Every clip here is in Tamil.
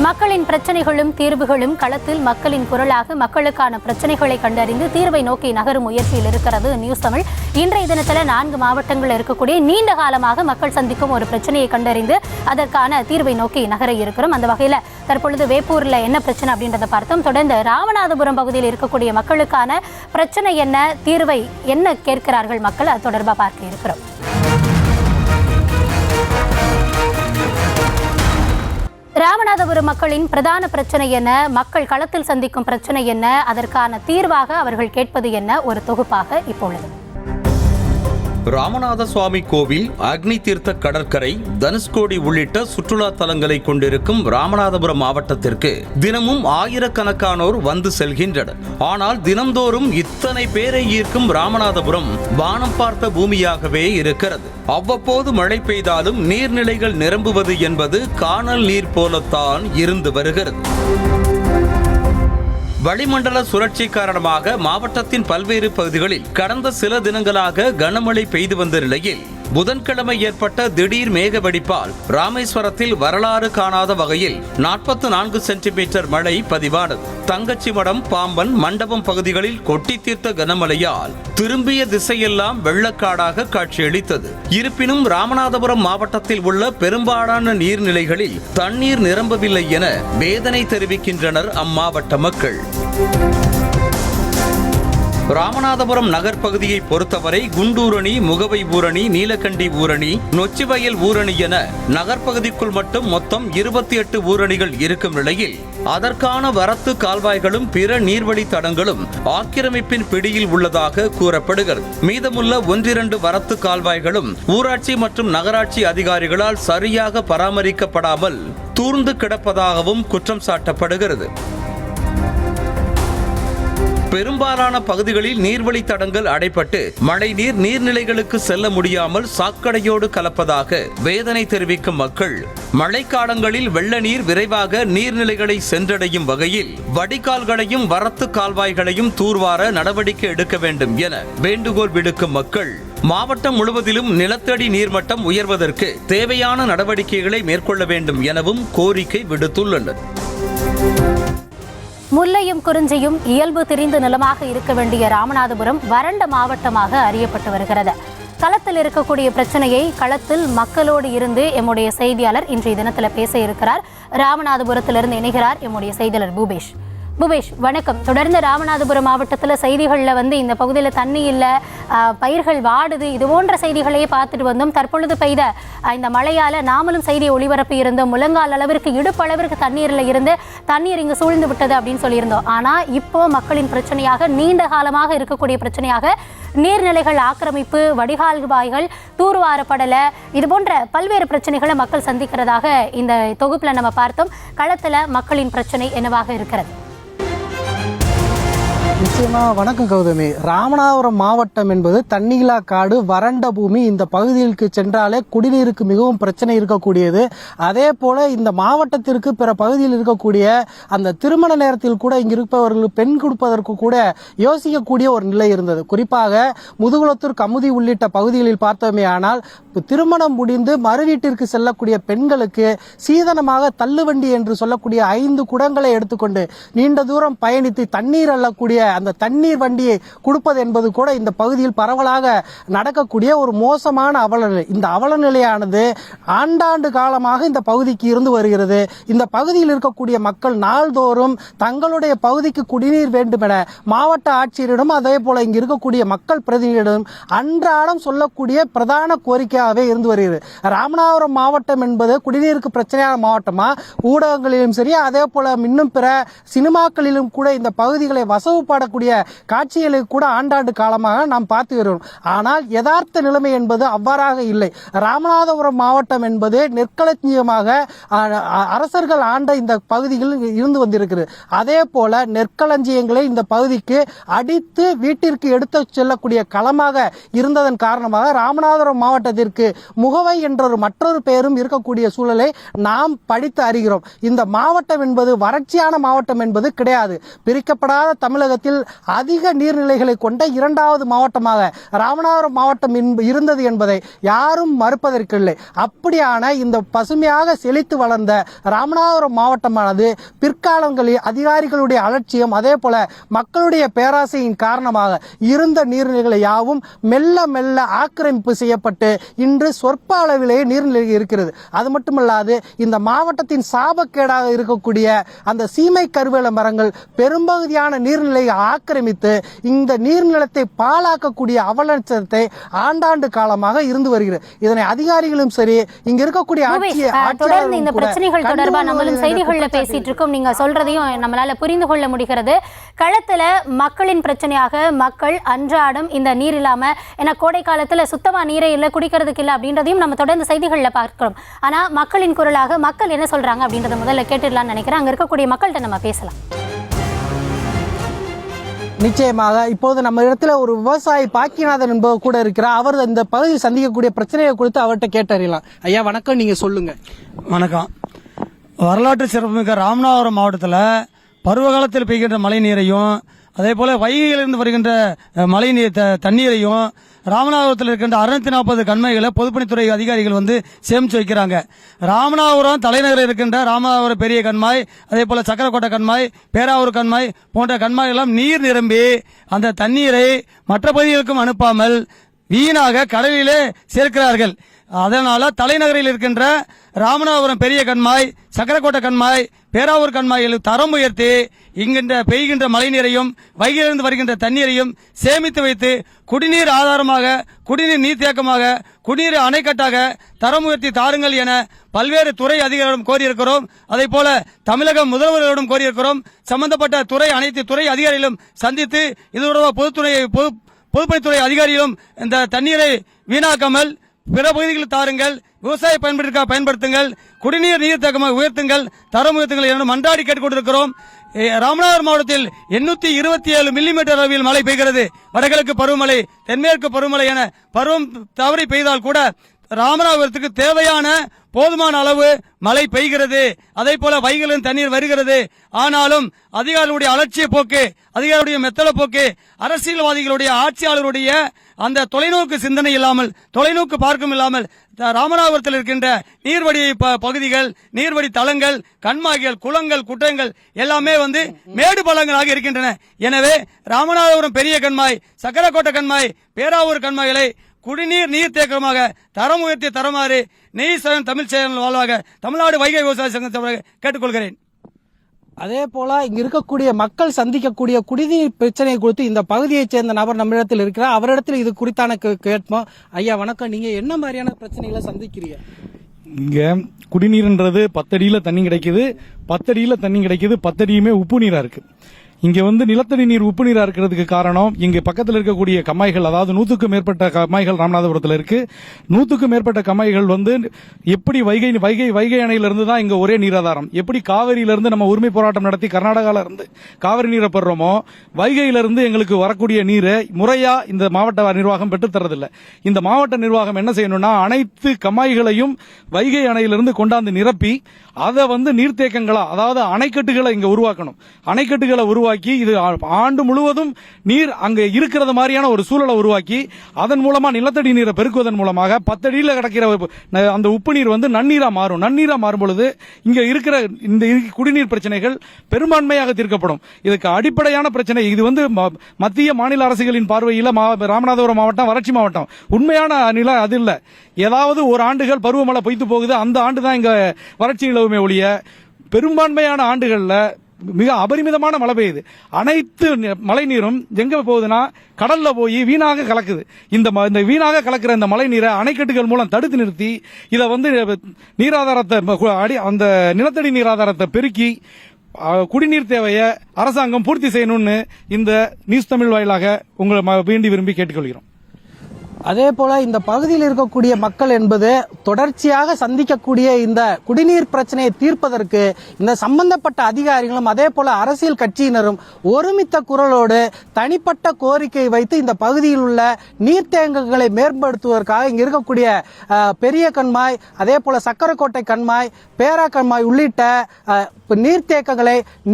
மக்களின் பிரச்சனைகளும் தீர்வுகளும் களத்தில் மக்களின் குரலாக மக்களுக்கான பிரச்சனைகளை கண்டறிந்து தீர்வை நோக்கி நகரும் முயற்சியில் இருக்கிறது நியூஸ் தமிழ். இன்றைய தினத்தில் 4 மாவட்டங்களில் இருக்கக்கூடிய நீண்ட காலமாக மக்கள் சந்திக்கும் ஒரு பிரச்சனையை கண்டறிந்து அதற்கான தீர்வை நோக்கி நகர இருக்கிறோம். அந்த வகையில் தற்பொழுது வேப்பூரில் என்ன பிரச்சனை அப்படின்றத பார்த்தோம். தொடர்ந்து ராமநாதபுரம் பகுதியில் இருக்கக்கூடிய மக்களுக்கான பிரச்சனை என்ன, தீர்வை என்ன கேட்கிறார்கள் மக்கள், அது தொடர்பாக பார்க்க இருக்கிறோம். ராமநாதபுரம் மக்களின் பிரதான பிரச்சனை என்ன, மக்கள் களத்தில் சந்திக்கும் பிரச்சனை என்ன, அதற்கான தீர்வாக அவர்கள் கேட்பது என்ன, ஒரு தொகுப்பாக இப்பொழுது. ராமநாத சுவாமி கோவில், அக்னி தீர்த்த கடற்கரை, தனுஷ்கோடி உள்ளிட்ட சுற்றுலா தலங்களை கொண்டிருக்கும் ராமநாதபுரம் மாவட்டத்திற்கு தினமும் ஆயிரக்கணக்கானோர் வந்து செல்கின்றனர். ஆனால் தினந்தோறும் இத்தனை பேரை ஈர்க்கும் ராமநாதபுரம் வானம் பார்த்த பூமியாகவே இருக்கிறது. அவ்வப்போது மழை பெய்தாலும் நீர்நிலைகள் நிரம்புவது என்பது காணல் நீர் போலத்தான் இருந்து வருகிறது. வளிமண்டல சுழற்சி காரணமாக மாவட்டத்தின் பல்வேறு பகுதிகளில் கடந்த சில தினங்களாக கனமழை பெய்து வந்த நிலையில் புதன்கிழமை ஏற்பட்ட திடீர் மேக வெடிப்பால் ராமேஸ்வரத்தில் வரலாறு காணாத வகையில் 44 சென்டிமீட்டர் மழை பதிவானது. தங்கச்சிமடம், பாம்பன், மண்டபம் பகுதிகளில் கொட்டி தீர்த்த கனமழையால் திரும்பிய திசையெல்லாம் வெள்ளக்காடாக காட்சியளித்தது. இருப்பினும் ராமநாதபுரம் மாவட்டத்தில் உள்ள பெரும்பாலான நீர்நிலைகளில் தண்ணீர் நிரம்பவில்லை என வேதனை தெரிவிக்கின்றனர் அம்மாவட்ட மக்கள். ராமநாதபுரம் நகர் பகுதியை பொறுத்தவரை குண்டூரணி, முகவை ஊரணி, நீலகண்டி ஊரணி, நொச்சிவயல் ஊரணி என நகர்பகுதிக்குள் மட்டும் மொத்தம் 28 ஊரணிகள் இருக்கும் நிலையில் அதற்கான வரத்து கால்வாய்களும் பிற நீர்வழி தடங்களும் ஆக்கிரமிப்பின் பிடியில் உள்ளதாக கூறப்படுகிறது. மீதமுள்ள 1-2 வரத்து கால்வாய்களும் ஊராட்சி மற்றும் நகராட்சி அதிகாரிகளால் சரியாக பராமரிக்கப்படாமல் தூர்ந்து கிடப்பதாகவும் குற்றம் சாட்டப்படுகிறது. பெரும்பாலான பகுதிகளில் நீர்வழி தடங்கள் அடைப்பட்டு மழைநீர் நீர்நிலைகளுக்கு செல்ல முடியாமல் சாக்கடையோடு கலப்பதாக வேதனை தெரிவிக்கும் மக்கள் மழைக்காலங்களில் வெள்ள நீர் விரைவாக நீர்நிலைகளை சென்றடையும் வகையில் வடிகால்களையும் வரத்து கால்வாய்களையும் தூர்வார நடவடிக்கை எடுக்க வேண்டும் என வேண்டுகோள் விடுக்கும் மக்கள் மாவட்டம் முழுவதிலும் நிலத்தடி நீர்மட்டம் உயர்வதற்கு தேவையான நடவடிக்கைகளை மேற்கொள்ள வேண்டும் எனவும் கோரிக்கை விடுத்துள்ளனர். முல்லையும் குறிஞ்சியும் இயல்பு தெரிந்த நிலமாக இருக்க வேண்டிய ராமநாதபுரம் வறண்ட மாவட்டமாக அறியப்பட்டு வருகிறது. களத்தில் இருக்கக்கூடிய பிரச்சனையை களத்தில் மக்களோடு இருந்து எம்முடைய செய்தியாளர் இன்றைய தினத்தில் பேச இருக்கிறார். ராமநாதபுரத்திலிருந்து இணைகிறார் எம்முடைய செய்தியாளர் பூபேஷ், வணக்கம். தொடர்ந்து ராமநாதபுரம் மாவட்டத்தில் செய்திகளில் இந்த பகுதியில் தண்ணி இல்லை, பயிர்கள் வாடுது, இது போன்ற செய்திகளையே பார்த்துட்டு வந்தோம். தற்பொழுது பெய்த இந்த மழையால் நாமளும் செய்தியை ஒளிபரப்பி இருந்தோம். முழங்கால் அளவிற்கு, இடுப்பு அளவிற்கு தண்ணீரில் இருந்து தண்ணீர் இங்கு சூழ்ந்து விட்டது அப்படின்னு சொல்லியிருந்தோம். ஆனால் இப்போ மக்களின் பிரச்சனையாக, நீண்ட காலமாக இருக்கக்கூடிய பிரச்சனையாக நீர்நிலைகள் ஆக்கிரமிப்பு, வடிகால் வாய்கள் தூர்வாரப்படலை, இது போன்ற பல்வேறு பிரச்சனைகளை மக்கள் சந்திக்கிறதாக இந்த தொகுப்பில் நம்ம பார்த்தோம். களத்தில் மக்களின் பிரச்சனை என்னவாக இருக்கிறது? நிச்சயமா வணக்கம் கௌதமி. ராமநாதபுரம் மாவட்டம் என்பது தண்ணியில்லா காடு, வறண்ட பூமி. இந்த பகுதிகளுக்கு சென்றாலே குடிநீருக்கு மிகவும் பிரச்சனை இருக்கக்கூடியது. அதே போல இந்த மாவட்டத்திற்கு பிற பகுதியில் இருக்கக்கூடிய அந்த திருமண நேரத்தில் கூட இங்கு இருப்பவர்களுக்கு பெண் கொடுப்பதற்கு கூட யோசிக்கக்கூடிய ஒரு நிலை இருந்தது. குறிப்பாக முதுகுளத்தூர், கமுதி உள்ளிட்ட பகுதிகளில் பார்த்தோமே ஆனால் திருமணம் முடிந்து மறு வீட்டிற்கு செல்லக்கூடிய பெண்களுக்கு சீதனமாக தள்ளுவண்டி என்று சொல்லக்கூடிய 5 குடங்களை எடுத்துக்கொண்டு நீண்ட தூரம் பயணித்து தண்ணீர் அள்ளக்கூடிய அந்த தண்ணீர் வண்டியை கொடுப்பது என்பது கூட இந்த பகுதியில் பரவலாக நடக்கக்கூடிய ஒரு மோசமான அவலநிலை. இந்த அவலநிலையானது ஆண்டாண்டு காலமாக இந்த பகுதிக்கு இருந்து வருகிறது. இந்த பகுதியில் இருக்கக்கூடிய மக்கள் நாள்தோறும் தங்களுடைய பகுதிக்கு குடிநீர் வேண்டும் என மாவட்ட ஆட்சியரிடம், அதே போல இங்கு இருக்கக்கூடிய மக்கள் பிரதிநிதியிடம் அன்றாடம் சொல்லக்கூடிய பிரதான கோரிக்கையாகவே இருந்து வருகிறது. ராமநாதபுரம் மாவட்டம் என்பது குடிநீருக்கு பிரச்சனையான மாவட்டமா? ஊடகங்களிலும் சரி, அதே போல இன்னும் பிற சினிமாக்களிலும் கூட இந்த பகுதிகளை வசவுப்படக்கூடிய காட்சிகளுக்கு கூட ஆண்டாண்டு காலமாக நாம் பார்த்து வருகிறோம். ஆனால் யதார்த்த நிலைமை என்பது அவ்வாறாக இல்லை. ராமநாதபுரம் மாவட்டம் என்பது நெற்களஞ்சியமாக அரசர்கள் ஆண்ட இந்த பகுதியில் இருந்து வந்திருக்கிறது. அதே போல நெற்களஞ்சியங்களை இந்த பகுதிக்கு அடித்து வீட்டிற்கு எடுத்து செல்லக்கூடிய களமாக இருந்ததன் காரணமாக ராமநாதபுரம் மாவட்டத்திற்கு முகவை என்ற மற்றொரு பெயரும் இருக்கக்கூடிய சூழலை நாம் படித்து அறிகிறோம். இந்த மாவட்டம் என்பது வறட்சியான மாவட்டம் என்பது கிடையாது. பிரிக்கப்படாத தமிழகத்தில் தமிழகத்தில் அதிக நீர்நிலைகளை கொண்ட இரண்டாவது மாவட்டமாக ராமநாதபுரம் மாவட்டம் இருந்தது என்பதை யாரும் மறுப்பதற்கில்லை. அப்படியான இந்த பசுமையாக செழித்து வளர்ந்த ராமநாதபுரம் மாவட்டமானது பிற்காலங்களில் அதிகாரிகளுடைய அலட்சியம் அதே போல மக்களுடைய பேராசையின் காரணமாக இருந்த நீர்நிலைகளை யாவும் மெல்ல மெல்ல ஆக்கிரமிப்பு செய்யப்பட்டு இன்று சொற்ப அளவிலேயே நீர்நிலை இருக்கிறது. அது மட்டுமல்லாது இந்த மாவட்டத்தின் சாபக்கேடாக இருக்கக்கூடிய அந்த சீமை கருவேல மரங்கள் பெரும்பகுதியான நீர்நிலையை ஆக்கிரமித்து இந்த நீர்நிலத்தை பாழாக்கக்கூடிய அவலட்சணத்தை ஆண்டாண்டு காலமாக இருந்து வருகிறது. இதனை அதிகாரிகளும் சரி இங்க இருக்கக்கூடிய தொடர்ந்து இந்த பிரச்சனைகள் தொடர்பாக நம்மளும் செய்திகள்ல பேசிட்டு இருக்கோம். நீங்க சொல்றதையும் நம்மளால புரிந்து கொள்ள முடிகிறது. களத்துல மக்களின் பிரச்சனையாக மக்கள் அன்றாடம் இந்த நீர் இல்லாம ஏன்னா கோடை காலத்துல சுத்தமா நீரே இல்ல குடிக்கிறதுக்கு இல்ல அப்படின்றதையும் நம்ம தொடர்ந்து செய்திகள்ல பார்க்கிறோம். ஆனா மக்களின் குரலாக மக்கள் என்ன சொல்றாங்க அப்படின்றத முதல்ல கேட்டுடலாம்னு நினைக்கிறேன். அங்க இருக்கக்கூடிய மக்கள்கிட்ட நம்ம பேசலாம். நிச்சயமாக இப்போது நம்ம இடத்துல ஒரு விவசாயி பாக்கியநாதன் என்பவர் கூட இருக்கிறார். அவர் இந்த பகுதியில் சந்திக்கக்கூடிய பிரச்சனையை குறித்து அவர்கிட்ட கேட்டறியலாம். ஐயா வணக்கம், நீங்க சொல்லுங்க. வணக்கம். வரலாற்று சிறப்புமிக்க ராமநாதபுரம் மாவட்டத்தில் பருவகாலத்தில் பெய்கின்ற மழை நீரையும் அதே போல வைகையிலிருந்து வருகின்ற மழை நீர் தண்ணீரையும் ராமநாதபுரத்தில் இருக்கின்ற 640 கண்மாய்களை பொதுப்பணித்துறை அதிகாரிகள் வந்து சேமிச்சு வைக்கிறாங்க. ராமநாதபுரம் தலைநகரில் இருக்கின்ற ராமநாதபுரம் பெரிய கண்மாய் அதே போல சக்கரக்கோட்டை கண்மாய் பேராவூர் கண்மாய் போன்ற கண்மாய்களெல்லாம் நீர் நிரம்பி அந்த தண்ணீரை மற்ற பகுதிகளுக்கும் அனுப்பாமல் வீணாக கடலிலே சேர்க்கிறார்கள். அதனால தலைநகரில் இருக்கின்ற ராமநாதபுரம் பெரிய கண்மாய் சக்கரக்கோட்டை கண்மாய் பேராவூர் கண்மாயில் தரம் உயர்த்தி இங்கின்ற பெய்கின்ற மழை நீரையும் வைகையிலிருந்து வருகின்ற தண்ணீரையும் சேமித்து வைத்து குடிநீர் ஆதாரமாக குடிநீர் நீர்த்தேக்கமாக குடிநீர் அணைக்கட்டாக தரம் உயர்த்தி தாருங்கள் என பல்வேறு துறை அதிகாரிகளிடம் கோரியிருக்கிறோம். அதே போல தமிழக முதல்வர்களிடம் கோரியிருக்கிறோம். சம்பந்தப்பட்ட துறை அனைத்து துறை அதிகாரிகளும் சந்தித்து இது தொடர்பாக பொதுப்பணித்துறை அதிகாரிகளும் இந்த தண்ணீரை வீணாக்காமல் பிற பகுதிகளில் தாருங்கள், விவசாய பயன்பாட்டிற்காக பயன்படுத்துங்கள், குடிநீர் நீர்த்தேக்கமாக உயர்த்துங்கள், தரம் உயர்த்துங்கள் என மன்றாடி கேட்டுக்கொண்டிருக்கிறோம். ராமநாதபுரம் மாவட்டத்தில் 827 மில்லிமீட்டர் அளவில் மழை பெய்கிறது. வடகிழக்கு பருவமழை தென்மேற்கு பருவமழை என பருவம் தவறி பெய்தால் கூட ராமநாதபுரத்துக்கு தேவையான போதுமான அளவு மழை பெய்கிறது. அதே போல வைகையிலும் தண்ணீர் வருகிறது. ஆனாலும் அதிகாரிகளுடைய அலட்சிய போக்கு, அதிகாரிகளுடைய மெத்தன போக்கு, அரசியல்வாதிகளுடைய ஆட்சியாளருடைய அந்த தொலைநோக்கு சிந்தனை இல்லாமல் தொலைநோக்கு பார்க்கும் இல்லாமல் ராமநாதபுரத்தில் இருக்கின்ற நீர்வடி பகுதிகள் நீர்வடி தளங்கள் கண்மாய்கள் குளங்கள் குற்றங்கள் எல்லாமே வந்து மேடு பள்ளங்களாக இருக்கின்றன. எனவே ராமநாதபுரம் பெரிய கண்மாய் சக்கரக்கோட்டை கண்மாய் பேராவூர் கண்மாய்களை குடிநீர் நீர்த்தேக்கமாக தரம் உயர்த்தி தருமாறு நெய்சன் தமிழ் சேனல் வாழ்வாக தமிழ்நாடு வைகை விவசாய சங்கத்தை கேட்டுக்கொள்கிறேன். அதே போல இங்க இருக்கக்கூடிய மக்கள் சந்திக்கக்கூடிய குடிநீர் பிரச்சனை குறித்து இந்த பகுதியைச் சேர்ந்த நபர் நம்மிடத்தில் இருக்கிறார். அவரிடத்தில் இது குறித்தான கேட்போம். ஐயா வணக்கம், நீங்க என்ன மாதிரியான பிரச்சனைகளை சந்திக்கிறீங்க? இங்க குடிநீர்ன்றது 10 அடியில தண்ணி கிடைக்குது. 10 அடியில தண்ணி கிடைக்குது. 10 அடியுமே உப்பு நீரா இருக்கு. இங்க வந்து நிலத்தடி நீர் உப்பு நீரா இருக்கிறதுக்கு காரணம் இங்க பக்கத்தில் இருக்கக்கூடிய கம்மாய்கள், அதாவது 100க்கும் மேற்பட்ட கம்மாய்கள் ராமநாதபுரத்தில் இருக்கு. 100க்கும் மேற்பட்ட கம்மாய்கள் வந்து எப்படி வைகை அணையிலிருந்து தான் இங்க ஒரே நீராதாரம். எப்படி காவிரியிலிருந்து நம்ம உரிமை போராட்டம் நடத்தி கர்நாடகால இருந்து காவிரி நீரை பெறுறோமோ, வைகையிலிருந்து எங்களுக்கு வரக்கூடிய நீரை முறையா இந்த மாவட்ட நிர்வாகம் பெற்றுத் தரதில்லை. இந்த மாவட்ட நிர்வாகம் என்ன செய்யணும்னா அனைத்து கம்மாய்களையும் வைகை அணையிலிருந்து கொண்டாந்து நிரப்பி அதை வந்து நீர்த்தேக்கங்களா, அதாவது அணைக்கட்டுகளை இங்க உருவாக்கணும். அணைக்கட்டுகளை உருவாக்கி இது ஆண்டு முழுவதும் நீர் அங்க இருக்கிறது மாதிரியான ஒரு சூழலை உருவாக்கி அதன் மூலமா நிலத்தடி நீரை பெருக்குவதன் மூலமாக 10 அடியில் கிடக்கிற அந்த உப்பு நீர் வந்து நன்னீரா மாறும். நன்னீரா மாறும் பொழுது இங்க இருக்கிற இந்த குடிநீர் பிரச்சனைகள் பெரும்பான்மையாக தீர்க்கப்படும். இதுக்கு அடிப்படையான பிரச்சனை இது வந்து மத்திய மாநில அரசுகளின் பார்வையில் ராமநாதபுரம் மாவட்டம் வறட்சி மாவட்டம். உண்மையான நிலை அது இல்ல. ஏதாவது ஒரு ஆண்டுகள் பருவமழை பொய்த்து போகுது, அந்த ஆண்டு தான் இங்க வறட்சி நிலவுமே ஒழிய பெரும்பான்மையான ஆண்டுகள்ல மிக அபரிமிதமான மழை பெய்யுது. அனைத்து மழை நீரும் எங்க போகுதுன்னா கடல்ல போய் வீணாக கலக்குது. இந்த வீணாக கலக்கிற இந்த மழை நீரை அணைக்கட்டுகள் மூலம் தடுத்து நிறுத்தி இதை வந்து நீராதாரத்தை அந்த நிலத்தடி நீராதாரத்தை பெருக்கி குடிநீர் தேவையை அரசாங்கம் பூர்த்தி செய்யணும்னு இந்த நியூஸ் தமிழ் வாயிலாக உங்களை வேண்டி விரும்பி கேட்டுக்கொள்கிறோம். அதே போல இந்த பகுதியில் இருக்கக்கூடிய மக்கள் என்பது தொடர்ச்சியாக சந்திக்கக்கூடிய இந்த குடிநீர் பிரச்சனையை தீர்ப்பதற்கு இந்த சம்பந்தப்பட்ட அதிகாரிகளும் அதே போல அரசியல் கட்சியினரும் ஒருமித்த குரலோடு தனிப்பட்ட கோரிக்கை வைத்து இந்த பகுதியில் உள்ள நீர்த்தேக்கங்களை மேம்படுத்துவதற்காக இங்க இருக்கக்கூடிய பெரிய கண்மாய், அதே போல சக்கரக்கோட்டை கண்மாய், பேரா கண்மாய் உள்ளிட்ட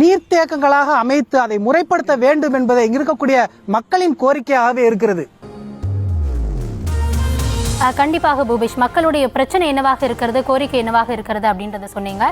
நீர்த்தேக்கங்களாக அமைத்து அதை முறைப்படுத்த வேண்டும் என்பதை இங்க இருக்கக்கூடிய மக்களின் கோரிக்கையாகவே இருக்கிறது. கண்டிப்பாக பூபேஷ், மக்களுடைய பிரச்சனை என்னவாக இருக்கிறது, கோரிக்கை என்னவாக இருக்கிறது அப்படின்றத சொன்னீங்க.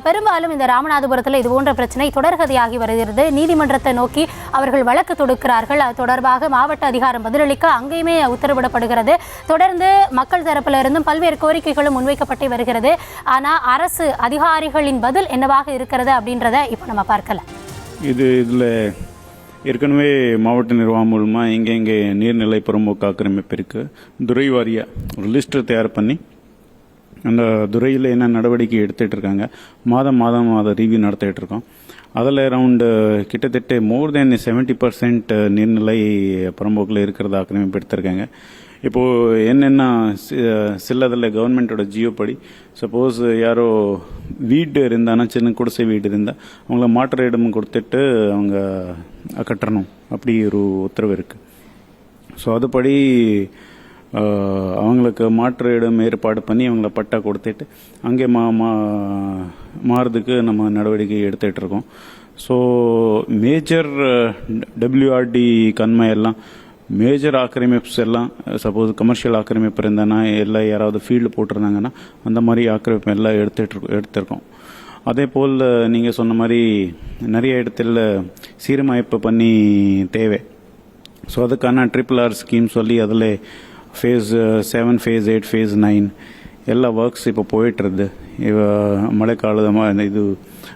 பெரும்பாலும் இந்த ராமநாதபுரத்தில் இது போன்ற பிரச்சனை தொடர்கதையாகி வருகிறது. நீதிமன்றத்தை நோக்கி அவர்கள் வழக்கு தொடுக்கிறார்கள். அது தொடர்பாக மாவட்ட அதிகாரம் பதிலளிக்க அங்கேயுமே உத்தரவிடப்படுகிறது. தொடர்ந்து மக்கள் தரப்பில் இருந்தும் பல்வேறு கோரிக்கைகளும் முன்வைக்கப்பட்டு வருகிறது. ஆனால் அரசு அதிகாரிகளின் பதில் என்னவாக இருக்கிறது அப்படின்றத இப்போ நம்ம பார்க்கலாம். இதில் ஏற்கனவே மாவட்ட நிர்வாகம் மூலமாக எங்கெங்கே நீர்நிலை புறம்போக்கு ஆக்கிரமிப்பு இருக்குது, துறை வாரியாக ஒரு லிஸ்ட்டு தயார் பண்ணி அந்த துறையில் என்ன நடவடிக்கை எடுத்துகிட்டு இருக்காங்க, மாதம் அதை ரிவ்யூ நடத்திட்டு இருக்கோம். அதில் அரவுண்டு கிட்டத்தட்ட மோர் தேன் 70% நீர்நிலை புறம்போக்கில் இருக்கிறத ஆக்கிரமிப்பு எடுத்திருக்காங்க. இப்போது என்னென்னா சிலதில் கவர்மெண்ட்டோட ஜியோ படி சப்போஸ் யாரோ வீடு இருந்தானா, சின்ன குடிசை வீடு இருந்தால் அவங்கள மாற்று இடம் கொடுத்துட்டு அவங்க கட்டணும், அப்படி ஒரு உத்தரவு இருக்குது. ஸோ அதுபடி அவங்களுக்கு மாற்று இடம் ஏற்பாடு பண்ணி அவங்கள பட்டா கொடுத்துட்டு அங்கே மாறுறதுக்கு நம்ம நடவடிக்கை எடுத்துகிட்டு இருக்கோம். ஸோ மேஜர் WRD கண்மாயெல்லாம் மேஜர் ஆக்கிரமிப்ஸ் எல்லாம் சப்போஸ் கமர்ஷியல் ஆக்கிரமிப்பு இருந்தானா, எல்லாம் யாராவது ஃபீல்டு போட்டிருந்தாங்கன்னா அந்த மாதிரி ஆக்கிரமிப்பு எல்லாம் எடுத்திருக்கோம். அதே போல் நீங்கள் சொன்ன மாதிரி நிறைய இடத்துல சீரமைப்பு பண்ணி தேவை. ஸோ அதுக்கான RRR ஸ்கீம் சொல்லி அதில் ஃபேஸ் 7, ஃபேஸ் 8, ஃபேஸ் 9 எல்லா ஒர்க்ஸ் இப்போ போயிட்டுருது. மழைக்காலமாக இது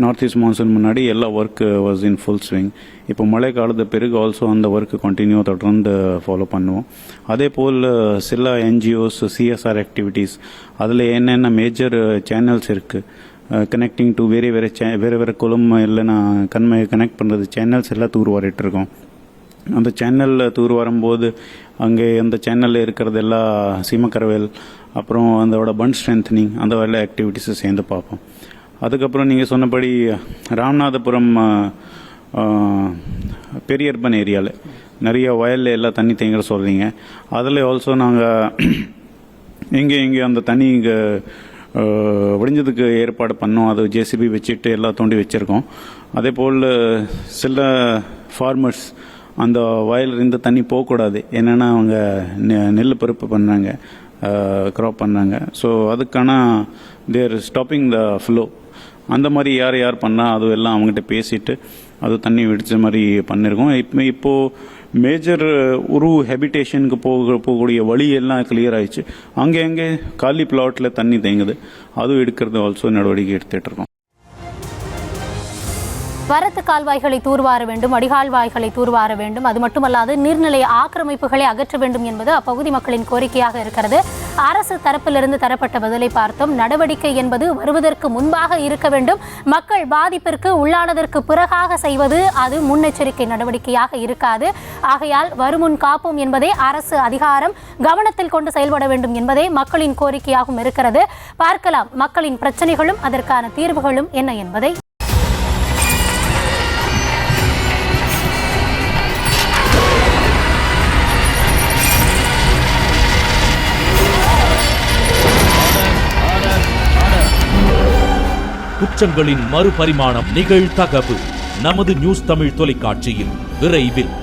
நார்த் ஈஸ்ட் மான்சூன் முன்னாடி எல்லா work was in full swing. இப்போ மழை காலத்து பிறகு ஆல்சோ அந்த ஒர்க் கண்டினியூ தொடர்ந்து ஃபாலோ பண்ணுவோம். அதே போல் சில NGOs CSR ஆக்டிவிட்டீஸ் அதில் என்னென்ன மேஜர் சேனல்ஸ் இருக்குது கனெக்டிங் டு வேறு குளம் இல்லைன்னா கண்மையை கனெக்ட் பண்ணுறது சேனல்ஸ் எல்லாம் தூர்வாரிட்டு இருக்கோம். அந்த சேனலில் தூர் வரும்போது அங்கே அந்த சேனலில் இருக்கிறதெல்லாம் சீமக்கரவேல், அப்புறம் அதோட பண்ட் ஸ்ட்ரென்த்னிங், அந்த வகையில் ஆக்டிவிட்டீஸை சேர்ந்து பார்ப்போம். அதுக்கப்புறம் நீங்கள் சொன்னபடி ராமநாதபுரம் பெரிய அர்பன் ஏரியாவில் நிறைய வயலில் எல்லாம் தண்ணி தேங்குற சொல்கிறீங்க. அதில் ஆல்சோ நாங்கள் எங்கே அந்த தண்ணி இங்கே வடிஞ்சதுக்கு ஏற்பாடு பண்ணோம். அது JCB வச்சுட்டு எல்லாம் தோண்டி வச்சுருக்கோம். அதே போல் சில ஃபார்மர்ஸ் அந்த வயலிருந்து தண்ணி போகக்கூடாது, என்னென்னா அவங்க நெல் பருப்பு பண்ணுறாங்க, க்ராப் பண்ணுறாங்க. ஸோ அதுக்கான தேர் ஸ்டாப்பிங் த ஃப்ளோ. அந்த மாதிரி யார் பண்ணால் அது எல்லாம் அவங்ககிட்ட பேசிட்டு அது தண்ணி வெடிச்ச மாதிரி பண்ணியிருக்கோம். இப்போது மேஜர் ஒரு ஹெபிடேஷனுக்கு போகக்கூடிய வழி எல்லாம் கிளியர் ஆயிடுச்சு. அங்கே காலி பிளாட்டில் தண்ணி தேங்குது, அதுவும் எடுக்கிறது ஆல்சோ நடவடிக்கை எடுத்துகிட்டு இருக்கோம். வரத்து கால்வாய்களை தூர்வார வேண்டும், அடிகால்வாய்களை தூர்வார வேண்டும், அது மட்டுமல்லாது நீர்நிலை ஆக்கிரமிப்புகளை அகற்ற வேண்டும் என்பது அப்பகுதி மக்களின் கோரிக்கையாக இருக்கிறது. அரசு தரப்பிலிருந்து தரப்பட்ட பதிலை பார்த்தோம். நடவடிக்கை என்பது வருவதற்கு முன்பாக இருக்க வேண்டும். மக்கள் பாதிப்பிற்கு உள்ளானதற்கு பிறகாக செய்வது அது முன்னெச்சரிக்கை நடவடிக்கையாக இருக்காது. ஆகையால் வருமுன் காப்போம் என்பதே அரசு அதிகாரம் கவனத்தில் கொண்டு செயல்பட வேண்டும் என்பதே மக்களின் கோரிக்கையாகவும் இருக்கிறது. பார்க்கலாம் மக்களின் பிரச்சனைகளும் அதற்கான தீர்வுகளும் என்ன என்பதை. குற்றங்களின் மறுபரிமாணம் நிகழ்தகவு நமது நியூஸ் தமிழ் தொலைக்காட்சியில் விரைவில்.